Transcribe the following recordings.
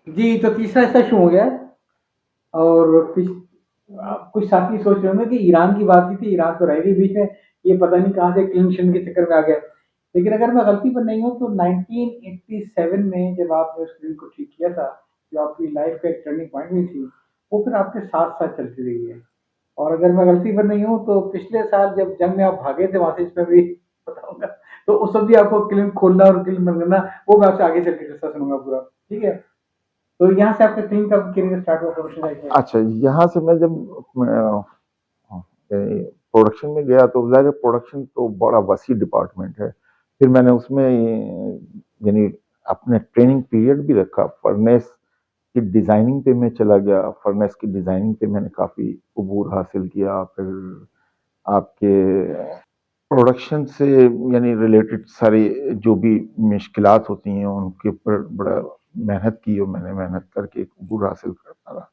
जी, तो तीसरा सेशन हो गया है और कुछ साथी सोच रहे होंगे कि ईरान की बात की थी, ईरान तो रह गई बीच में, ये पता नहीं कहाँ से क्लिंशन के चक्कर में आ गया। लेकिन अगर मैं गलती पर नहीं हूँ तो 1987 में जब आपने उस फिल्म को ठीक किया था, जो आपकी लाइफ का एक टर्निंग पॉइंट भी थी, वो फिर आपके साथ-साथ चलती रही है। और अगर मैं गलती पर नहीं हूँ तो पिछले साल जब जंग में आप भागे थे वहाँ से, इसमें भी बताऊँगा, तो उस वक़्त भी आपको फ़िल्म खोलना और फ़िल्म बंद करना, वो मैं आपसे आगे चल के किस्सा सुनूँगा पूरा, ठीक है? तो यहाँ से आपका फ़िल्म का करियर स्टार्ट हुआ प्रोफेशनल लाइफ़ में? अच्छा, यहाँ से मैं जब प्रोडक्शन में गया तो ज़ाहिर है प्रोडक्शन तो बड़ा वसी डिपार्टमेंट है। फिर मैंने उसमें यानी अपने ट्रेनिंग पीरियड भी रखा। फर्नेस की डिज़ाइनिंग पे मैं चला गया। फर्नेस की डिज़ाइनिंग पे मैंने काफ़ी अबूर हासिल किया। फिर आपके प्रोडक्शन से यानी रिलेटेड सारी जो भी मुश्किलात होती हैं उनके ऊपर बड़ा मेहनत की और मैंने मेहनत करके एक अबूर हासिल करता रहा।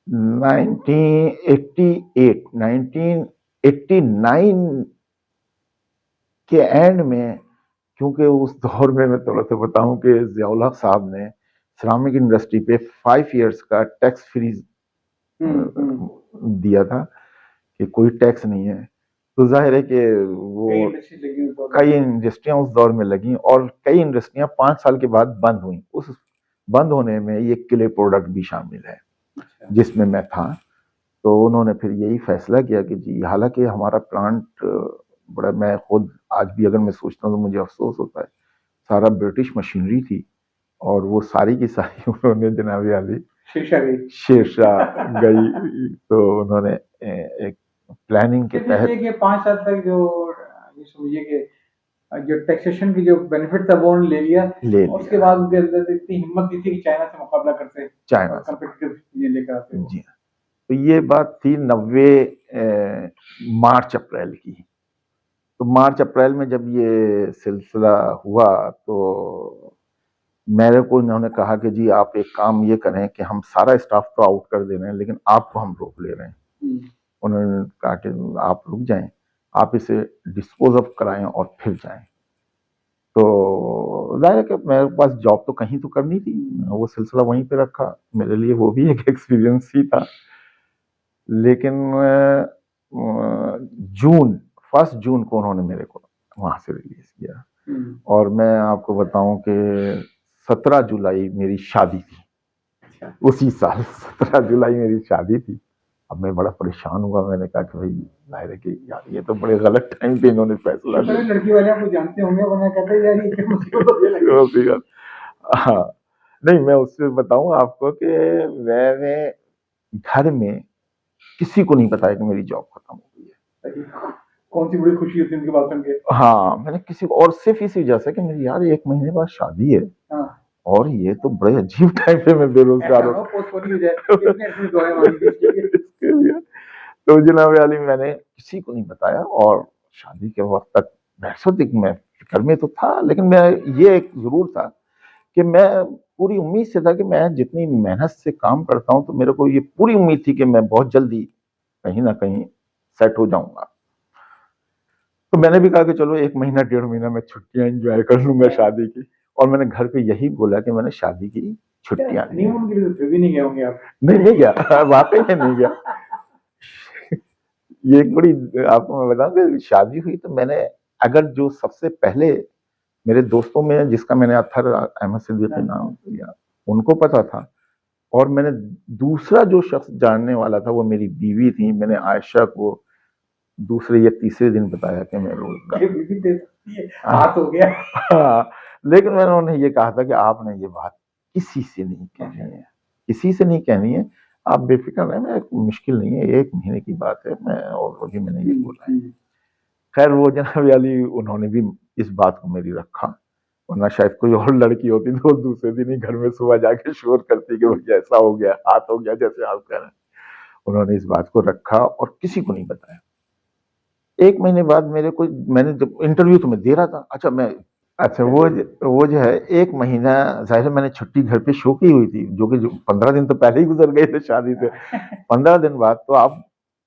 1988 1989 के एंड में, क्योंकि उस दौर में मैं थोड़ा सा बताऊं कि जियाउल हक साहब ने सिरामिक इंडस्ट्री पे 5 इयर्स का टैक्स फ्री दिया था कि कोई टैक्स नहीं है। तो जाहिर है कि वो कई इंडस्ट्रीज लगी उस दौर में। कई इंडस्ट्रियां उस दौर में लगी और कई इंडस्ट्रियां 5 साल के बाद बंद हुई। उस बंद होने में ये क्ले प्रोडक्ट भी शामिल है अच्छा। जिसमें मैं था। तो उन्होंने फिर यही फैसला किया कि जी, हालांकि हमारा प्लांट बड़ा, मैं खुद आज भी अगर मैं सोचता हूँ तो मुझे अफसोस होता है, सारा ब्रिटिश मशीनरी थी और वो सारी की सारी उन्होंने जनाब आली शीर्षा गई। शेरशाह गई। तो उन्होंने एक प्लानिंग के सिर्फ इसलिए तहत कि 5 साल तक जो ये समझिए कि जो टैक्सेशन की जो बेनिफिट था वो उन्होंने ले लिया ले और उसके लिया बाद उनके अंदर इतनी हिम्मत नहीं थी कि चाइना से मुकाबला करते चाइना और से। कॉम्पिटिटिव चीजें लेकर आते वो। जी हाँ। तो ये बात थी 90 मार्च अप्रैल की। तो मार्च अप्रैल में जब ये सिलसिला हुआ तो मेरे को इन्होंने कहा कि जी आप एक काम ये करें कि हम सारा स्टाफ तो आउट कर दे रहे हैं लेकिन आपको हम रोक ले रहे हैं। उन्होंने कहा कि आप रुक जाएं, आप इसे डिस्पोज ऑफ कराएं और फिर जाएं। तो जाहिर है कि मेरे पास जॉब तो कहीं तो करनी थी, वो सिलसिला वहीं पे रखा। मेरे लिए वो भी एक एक्सपीरियंस ही था। लेकिन जून 1 जून को उन्होंने मेरे को वहां से रिलीज किया और मैं आपको बताऊं कि 17 जुलाई मेरी शादी थी। उसी साल 17 जुलाई मेरी शादी थी। अब मैं बड़ा परेशान हुआ। मैंने कहा कि भाई जाहिर है कि यार ये तो बड़े गलत टाइम पे इन्होंने फैसला शुक्र ले है लड़की वाले आपको जानते होंगे वरना कहते यार ये क्या मुसीबत हो गई लग लिया। हाँ, नहीं मैं उससे बताऊं आपको कि मैंने घर में किसी को नहीं बताया कि मेरी जॉब खत्म हो गई रही। कौन सी बड़ी खुशी होती है उनकी बात सुन के। है। हाँ, मैंने किसी को, और सिर्फ इस वजह से कि मेरी यार 1 महीने बाद शादी है हाँ। और ये तो बड़े अजीब टाइम पे मैं बेरोजगार ऐसा हूँ। ना हो पोस्टपोन ही हो जाए, इतने अरसे से दुआएं मांगी थी इसके लिए। इसके लिए तो जनाब आली मैंने किसी को नहीं बताया और शादी के वक्त तक वैसे तक मैं फिक्र में तो था, लेकिन मैं ये एक जरूर था कि मैं पूरी उम्मीद से था कि मैं जितनी मेहनत से काम करता हूं तो मेरे को ये पूरी उम्मीद थी कि मैं बहुत जल्दी कहीं ना कहीं सेट हो जाऊंगा। तो मैंने भी कहा कि चलो 1 महीना 1.5 महीना मैं छुट्टियां एंजॉय कर लूंगा शादी की। और मैंने घर पे यही बोला कि मैंने शादी की छुट्टियां ली हैं। हनीमून के लिए तो फिर भी नहीं गए होंगे आप। नहीं गया, वाकई में नहीं गया। ये एक बड़ी, आपको मैं बताऊं कि शादी हुई तो मैंने, अगर जो सबसे पहले मेरे दोस्तों में जिसका मैंने अत्थर अहमद सिद्दीकी नाम लिया, उनको पता था। और मैंने दूसरा जो शख्स जानने वाला था वो मेरी बीवी थी। मैंने आयशा को दूसरे या तीसरे दिन बताया कि मैं ये रोजगार। बीवी दे सकती है, हाथ हो गया। हाँ, लेकिन मैंने उन्हें ये कहा था कि आपने ये बात किसी से नहीं कहनी है, किसी से नहीं कहनी है। आप बेफिक्र रहें, मैं, मुश्किल नहीं है, 1 महीने की बात है। मैं ऑलरेडी मैंने ये बोला है। खैर वो जनाब अली उन्होंने भी इस बात को मेरी रखा, वरना शायद कोई और लड़की होती तो दूसरे दिन ही घर में सुबह जाके शोर करती कि भाई ऐसा हो गया, हाथ हो गया, जैसे आप कह रहे हैं। उन्होंने इस बात को रखा और किसी को नहीं बताया। 1 महीने बाद मेरे को, मैंने जब इंटरव्यू तो मैं दे रहा था, अच्छा मैं, अच्छा वो जो है 1 महीना, जाहिर है मैंने छुट्टी घर पे शो की हुई थी, जो कि जो 15 दिन तो पहले ही गुजर गए थे शादी से। 15 दिन बाद तो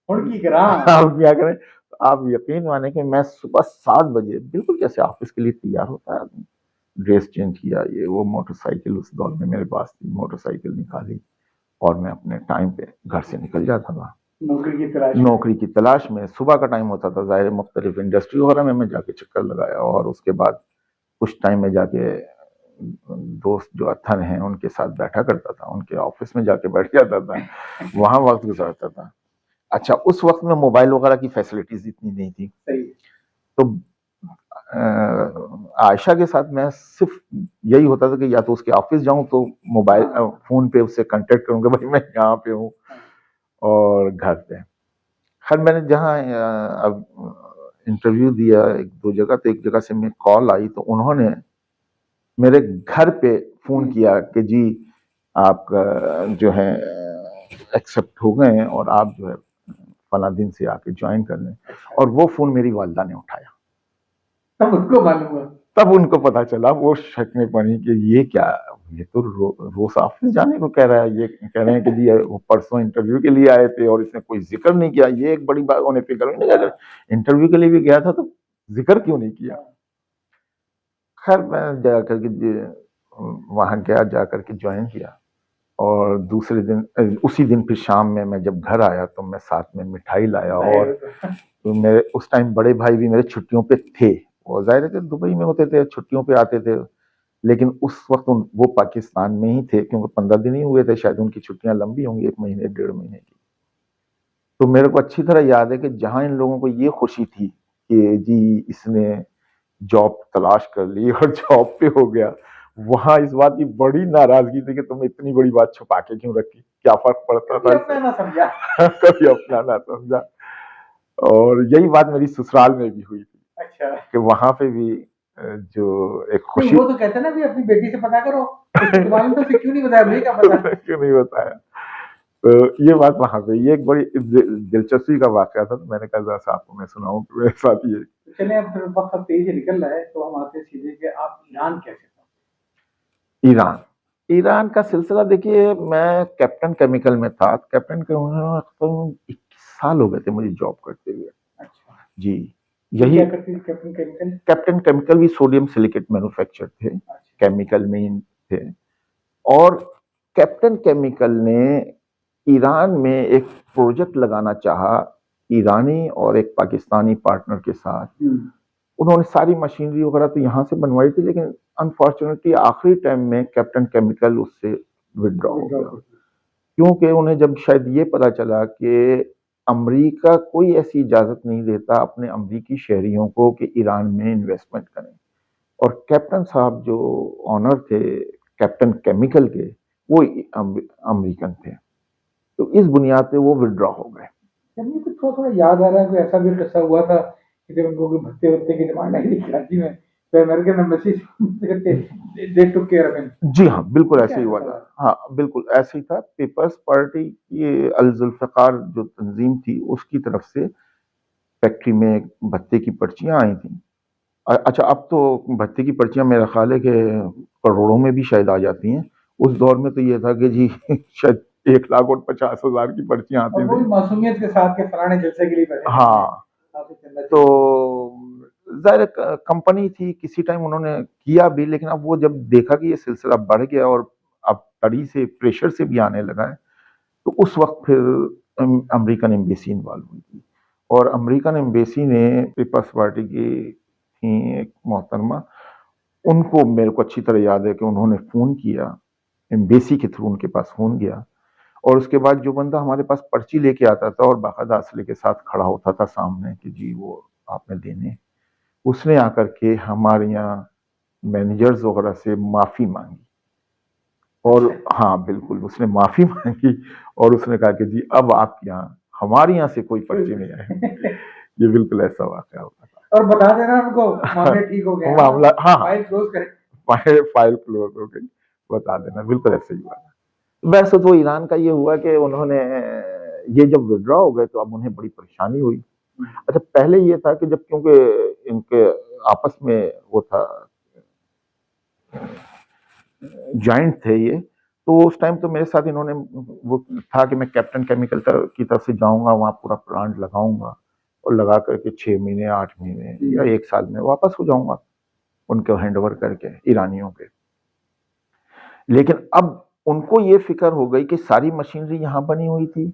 हुड़की करा। आप क्या करें, आप यकीन माने कि मैं सुबह 7 बजे बिल्कुल जैसे ऑफिस के लिए तैयार होता है आदमी, ड्रेस चेंज किया, ये वो मोटरसाइकिल उस दौर में मेरे पास थी, मोटरसाइकिल निकाली और मैं अपने टाइम पे घर से निकल जाता था नौकरी की तलाश में। सुबह का टाइम होता था, ज़ाहिर मुख्तलिफ इंडस्ट्री वगैरह में मैं जाके चक्कर लगाया, और उसके बाद कुछ टाइम में जाके दोस्त जो अत्थर हैं उनके साथ बैठा करता था, उनके ऑफिस में जाके बैठ जाता था, वहां वक्त गुजारता था। अच्छा, उस वक्त में मोबाइल वगैरह की फैसिलिटीज इतनी नहीं थी, तो आयशा के साथ मैं सिर्फ यही होता था कि या तो उसके ऑफिस जाऊं तो मोबाइल फोन पे उससे कांटेक्ट करूंगा, भाई मैं यहाँ पे हूँ, और घर पे। खैर मैंने जहाँ अब इंटरव्यू दिया एक दो जगह, तो एक जगह से मैं कॉल आई तो उन्होंने मेरे घर पे फोन किया कि जी आपका जो है एक्सेप्ट हो गए हैं और आप जो है फला दिन से आके ज्वाइन कर लें। और वो फोन मेरी वालदा ने उठाया, तब उनको मालूम हुआ, तब उनको पता चला, वो शक में पड़ी कि ये क्या, ये तो रोज ऑफिस जाने को कह रहा है, ये कह रहे हैं कि जी वो परसों इंटरव्यू के लिए आए थे और इसने कोई जिक्र नहीं किया। ये एक बड़ी बात उन्हें फिक्र नहीं, अगर इंटरव्यू के लिए भी गया था तो जिक्र क्यों नहीं किया। खैर मैं जाकर के वहां गया, जाकर के ज्वाइन किया, और दूसरे दिन उसी दिन फिर शाम में मैं जब घर आया तो मैं साथ में मिठाई लाया, और तो मेरे उस टाइम बड़े भाई भी मेरे छुट्टियों पे थे, वो जाहिर है दुबई में होते थे, छुट्टियों पे आते थे, लेकिन उस वक्त वो पाकिस्तान में ही थे, क्योंकि 15 दिन ही हुए थे, शायद उनकी छुट्टियां लंबी होंगी, 1 महीने 1.5 महीने की। तो मेरे को अच्छी तरह याद है कि जहां इन लोगों को ये खुशी थी कि जी इसने जॉब तलाश कर ली और जॉब पे हो गया, वहां इस बात की बड़ी नाराजगी थी कि तुम इतनी बड़ी बात छुपा के क्यों रखी, क्या फर्क पड़ता था, अपना ना समझा कभी अपना ना समझा। और यही बात मेरी ससुराल में भी हुई थी। अच्छा, कि वहां पे भी जो एक खुशी, वो तो कहते ना भी अपनी बेटी से पता करो, तो क्यों नहीं बताया, मुझे क्या पता क्यों नहीं बताया। तो ये बात वहां पे, ये एक बड़ी दिलचस्पी का वाकया था, तो मैंने कहा जरा आपको मैं सुनाऊं कि मेरे साथ ये। चलिए अब फिर वक्त तेज निकल रहा है, तो हम आते सीधे कि आप ईरान कैसे ईरान, ईरान का सिलसिला देखिए, मैं कैप्टन केमिकल में था, कैप्टन केमिकल तो 21 साल हो गए थे मुझे जॉब करते हुए। अच्छा जी, यही यही कैप्टन केमिकल, कैप्टन केमिकल भी सोडियम सिलिकेट मैन्युफैक्चर थे, केमिकल में ही थे। और कैप्टन केमिकल ने ईरान में एक प्रोजेक्ट लगाना चाहा, ईरानी और एक पाकिस्तानी पार्टनर के साथ। उन्होंने सारी मशीनरी वगैरह तो यहाँ से बनवाई थी, लेकिन अनफॉर्चुनेटली आखिरी टाइम में कैप्टन केमिकल उससे विड्रॉ हो गया, क्योंकि उन्हें जब शायद ये पता चला कि अमेरिका कोई ऐसी इजाजत नहीं देता अपने अमेरिकी शहरियों को कि ईरान में इन्वेस्टमेंट करें। और कैप्टन साहब जो ऑनर थे कैप्टन केमिकल के, वो अमेरिकन थे, तो इस बुनियाद पे वो विड्रॉ हो गए। मुझे तो थोड़ा थोड़ा याद आ रहा है, कोई ऐसा भी किस्सा हुआ था कि जब उनको कोई भत्ते वत्ते की डिमांड आई थी कराची में, तो American embassy they took care of him. जी हाँ, बिल्कुल ऐसे ही हुआ था। हाँ बिल्कुल ऐसे ही था। पीपल्स पार्टी की अल जुल्फकार जो तंजीम थी उसकी तरफ से फैक्ट्री में भत्ते की पर्चियां आई थी। अच्छा, अब तो भत्ते की पर्चियां मेरा ख्याल है कि करोड़ों में भी शायद आ जाती हैं। उस दौर में तो ये था कि जी शायद 1,50,000 की पर्चियां आती थी, मासूमियत के साथ के फलाने जलसे के लिए बैठे। हाँ, तो ज़ाहिर कंपनी थी, किसी टाइम उन्होंने किया भी, लेकिन अब वो जब देखा कि ये सिलसिला बढ़ गया और अब तड़ी से प्रेशर से भी आने लगा है, तो उस वक्त फिर अमेरिकन एम्बेसी इन्वॉल्व हुई थी। और अमेरिकन एम्बेसी ने पीपल्स पार्टी की थी एक मोहतरमा, उनको मेरे को अच्छी तरह याद है कि उन्होंने फ़ोन किया, एम्बेसी के थ्रू उनके पास फ़ोन गया, और उसके बाद जो बंदा हमारे पास पर्ची लेके आता था और बाकायदा असले के साथ खड़ा होता था सामने कि जी वो आपने देने, उसने आकर के हमारे यहाँ मैनेजर्स वगैरह से माफ़ी मांगी। और हाँ बिल्कुल, उसने माफ़ी मांगी और उसने कहा कि जी अब आपके यहाँ हमारे यहाँ से कोई पर्ची नहीं आएगी। ये बिल्कुल ऐसा वाक़या हुआ था। और बता देना उनको मामले ठीक हो गए, मामला हाँ, फाइल क्लोज करें, फाइल क्लोज हो गई, बता देना, बिल्कुल ऐसे ही हुआ। वैसे तो ईरान का ये हुआ कि उन्होंने ये जब विड्रॉ हो गए तो अब उन्हें बड़ी परेशानी हुई। अच्छा, पहले ये था कि जब क्योंकि इनके आपस में वो था, जॉइंट थे ये, तो उस टाइम तो मेरे साथ इन्होंने वो था कि मैं कैप्टन केमिकल की तरफ से जाऊंगा, वहां पूरा प्लांट लगाऊंगा और लगा करके 6 महीने 8 महीने या 1 साल में वापस हो जाऊंगा। उनको हैंडओवर करके ईरानियों के। लेकिन अब उनको ये फिक्र हो गई कि सारी मशीनरी यहाँ बनी हुई थी,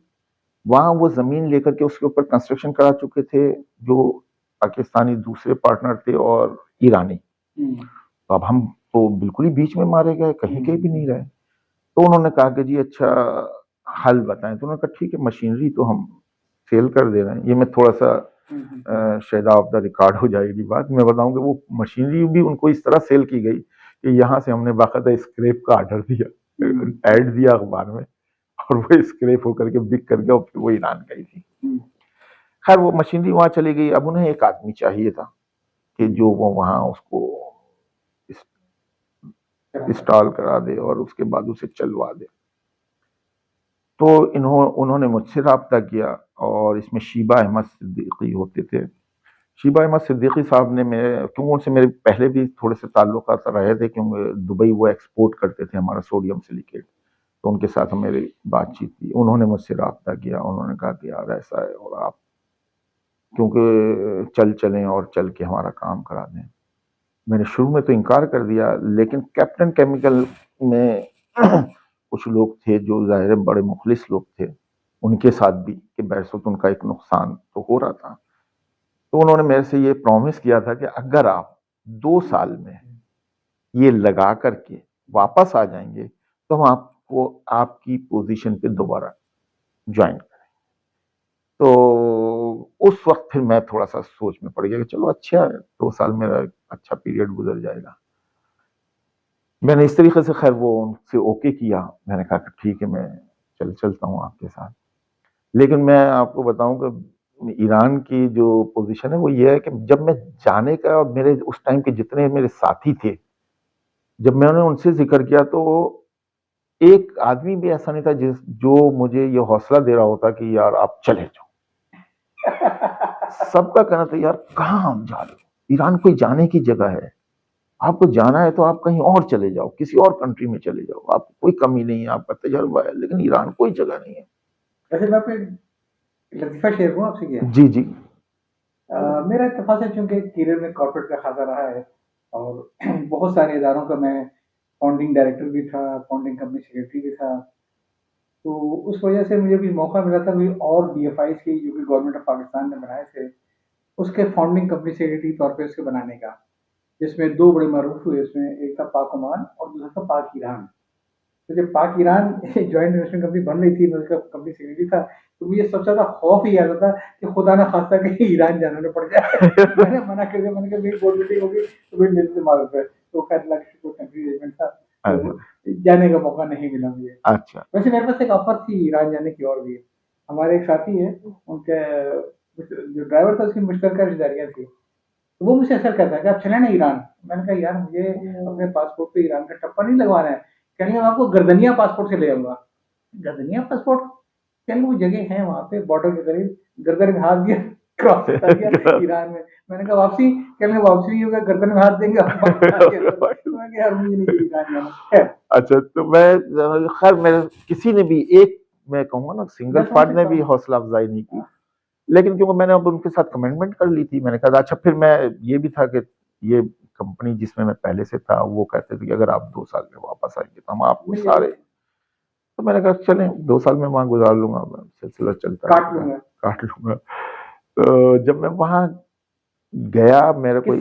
वहां वो जमीन लेकर के उसके ऊपर कंस्ट्रक्शन करा चुके थे जो पाकिस्तानी दूसरे पार्टनर थे और ईरानी। तो अब हम तो बिल्कुल ही बीच में मारे गए, कहीं के भी नहीं रहे। तो उन्होंने कहा कि जी अच्छा हल बताएं। तो उन्होंने कहा ठीक है, मशीनरी तो हम सेल कर दे रहे हैं। ये मैं थोड़ा सा शायद ऑफ द रिकॉर्ड हो जाएगी बात, मैं बताऊं कि वो मशीनरी भी उनको इस तरह सेल की गई कि यहाँ से हमने बाकायदा स्क्रैप का ऑर्डर दिया, ऐड दिया अखबार में, और वो स्क्रैप होकर के बिक करके और फिर वो ईरान गई थी। खैर वो मशीनरी वहां चली गई। अब उन्हें एक आदमी चाहिए था कि जो वो वहां उसको इंस्टॉल करा दे और उसके बाद उसे चलवा दे। तो उन्होंने मुझसे रब्ता किया और इसमें शीबा अहमद सिद्दीकी होते थे। शीबा अहमद सिद्दीकी साहब ने क्योंकि उनसे मेरे पहले भी थोड़े से ताल्लुकात रहे थे, क्योंकि दुबई वो एक्सपोर्ट करते थे हमारा सोडियम सिलिकेट, तो उनके साथ मेरी बातचीत थी। उन्होंने मुझसे रब्ता किया, उन्होंने कहा कि यार ऐसा है और आप क्योंकि चलें और चल के हमारा काम करा दें। मैंने शुरू में तो इनकार कर दिया, लेकिन कैप्टन केमिकल में कुछ लोग थे जो ज़ाहिर बड़े मुखलिस लोग थे, उनके साथ भी कि बैसुत उनका एक नुकसान तो हो रहा था। तो उन्होंने मेरे से ये प्रॉमिस किया था कि अगर आप 2 साल में ये लगा करके वापस आ जाएंगे तो हम आपको आपकी पोजीशन पे दोबारा ज्वाइन करें। तो उस वक्त फिर मैं थोड़ा सा सोच में पड़ गया कि चलो अच्छा है, 2 साल मेरा अच्छा पीरियड गुजर जाएगा। मैंने इस तरीके से खैर वो उनसे ओके किया। मैंने कहा कि ठीक है, मैं चलता हूँ आपके साथ। लेकिन मैं आपको बताऊं कि ईरान की जो पोजीशन है वो ये है कि जब मैं जाने का, और मेरे उस टाइम के जितने मेरे साथी थे, जब मैंने उनसे जिक्र किया तो एक आदमी भी ऐसा नहीं था जो मुझे ये हौसला दे रहा होता कि यार आप चले जाओ। सबका कहना था यार कहाँ हम जा रहे हो, ईरान कोई जाने की जगह है, आपको जाना है तो आप कहीं और चले जाओ, किसी और कंट्री में चले जाओ, आपको कोई कमी नहीं है, आपका तजर्बा है, लेकिन ईरान कोई जगह नहीं है। वैसे मैं आपको लतीफा शेयर करूँ आपसे क्या? जी जी। मेरा इत्तेफाक है, चूंकि करियर में कॉर्पोरेट का खासा रहा है और बहुत सारे इदारों का मैं फाउंडिंग डायरेक्टर भी था, फाउंडिंग कंपनी सेक्रेटरी भी था। तो उस वजह से मुझे भी मौका मिला था, मुझे और DFIs की जो कि गवर्नमेंट ऑफ पाकिस्तान ने बनाए थे, उसके फाउंडिंग कंपनी सेक्रेटरी तौर पे उसके बनाने का, जिसमें 2 बड़े मरूफ हुए। उसमें एक था पाक ओमान और दूसरा था पाक ईरान। तो जब पाक ईरान जॉइंट इन्वेस्टमेंट कंपनी बन रही थी, मैं उसका कंपनी सेक्रेटरी था, तो मुझे सबसे ज़्यादा खौफ ही आता था कि खुदा ना खास्ता कहीं ईरान जाना ना पड़ जाए। मैंने मना कर दिया, मैंने कहा मेरी बोर्ड मीटिंग होगी तो भाई मेरे से मालूम है। तो खैर लग कोई कंट्री अरेंजमेंट था, तो जाने का मौका नहीं मिला मुझे। अच्छा। वैसे मेरे पास एक ऑफर थी ईरान जाने की और भी। हमारे एक साथी है, उनके जो ड्राइवर था उसकी मुश्तरका रिश्तेदारियाँ थी। तो वो मुझसे ऐसा कहता है कि आप चले ना ईरान। मैंने कहा यार मुझे अपने पासपोर्ट पे ईरान का टप्पा नहीं लगवाना है। कहने लगे मैं आपको गर्दनिया पासपोर्ट से ले जाऊंगा। गर्दनिया पासपोर्ट? चल वो जगह है वहाँ पे बॉर्डर के करीब, गर्दन में हाथ दिया, क्रॉस कर दिया ईरान में। मैंने कहा वापसी? कहने लगे वापसी नहीं होगा, गर्दन में हाथ देंगे आप पाकिस्तान के अंदर। तो मैंने कहा यार मुझे नहीं चाहिए ईरान जाना। खैर अच्छा, तो मैं खैर मेरे किसी ने भी एक, मैं कहूँगा ना सिंगल पार्ट ने भी हौसला अफजाई नहीं की, लेकिन क्योंकि मैंने अब उनके साथ कमिटमेंट कर ली थी, मैंने कहा अच्छा। फिर मैं ये भी था कि ये कंपनी जिसमें मैं पहले से था वो कहते थे कि अगर आप 2 साल में वापस आएंगे तो हम आपको सारे, तो मैंने कहा चलें 2 साल में वहां गुजार लूंगा, सिलसिला चलता है, काट लूंगा। तो जब मैं वहां गया, मेरे को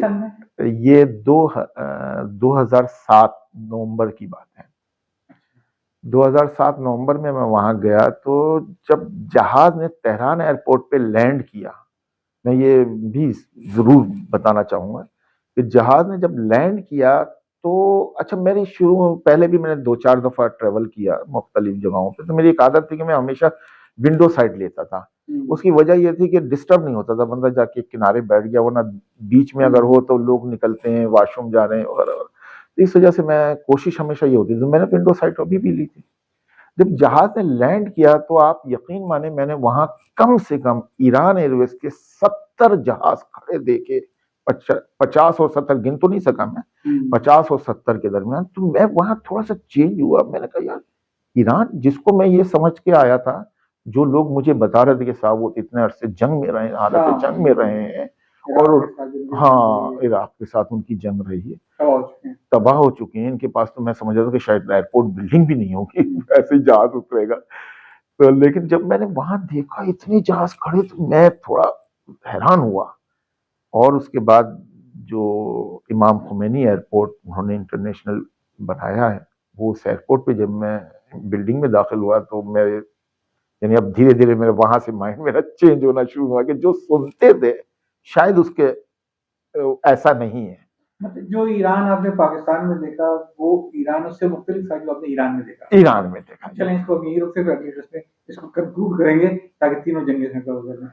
ये 2007 नवंबर की बात है। 2007 नवंबर में मैं वहां गया, तो जब जहाज ने तेहरान एयरपोर्ट पे लैंड किया, मैं ये भी जरूर बताना चाहूंगा कि जहाज ने जब लैंड किया तो अच्छा, मेरी शुरू में पहले भी मैंने 2-4 दफा ट्रेवल किया मुख्तलिफ जगहों पे, तो मेरी एक आदत थी कि मैं हमेशा विंडो साइड लेता था। उसकी वजह यह थी कि डिस्टर्ब नहीं होता था, बंदा जाके किनारे बैठ गया, वरना बीच में अगर हो तो लोग निकलते हैं, वॉशरूम जा रहे हैं वगैरह। इस वजह से मैं कोशिश हमेशा ये होती थी, तो मैंने विंडो साइड अभी भी ली थी। जब जहाज ने लैंड किया तो आप यकीन माने मैंने वहां कम से कम ईरान एयरवेज के 70 जहाज खड़े देखे। 50 और 70 गिन तो नहीं सका मैं, 50 और 70 के दरमियान। तो मैं वहां थोड़ा सा चेंज हुआ। मैंने कहा यार ईरान, जिसको मैं ये समझ के आया था, जो लोग मुझे बता रहे थे कि साहब वो इतने अरसे जंग में रहे, हालत जंग में रहे हैं, और के साथ जिनकी हाँ, जंग रही है, इराक के साथ उनकी जंग रही है, तबाह हो चुके हैं। तबाह हो चुके हैं। इनके पास तो मैं समझ रहा था कि शायद एयरपोर्ट बिल्डिंग भी नहीं होगी, ऐसे ही जहाज उतरेगा। तो लेकिन जब मैंने वहां देखा इतने जहाज खड़े, तो मैं थोड़ा हैरान हुआ। और उसके बाद जो इमाम खुमैनी एयरपोर्ट उन्होंने इंटरनेशनल बनाया है, वो उस एयरपोर्ट पे जब मैं बिल्डिंग में दाखिल हुआ, तो मैं यानी अब धीरे धीरे मेरे वहां से माइंड मेरा चेंज होना शुरू हुआ कि जो सुनते थे शायद उसके ऐसा नहीं है। मतलब जो ईरान आपने पाकिस्तान में देखा, वो ईरान उससे मुख्तलिफ था जो आपने ईरान में देखा। ईरान में देखा। चलें इसको अमीर से इसको कंक्लूड करेंगे ताकि तीनों जंगें से कवर कर लें।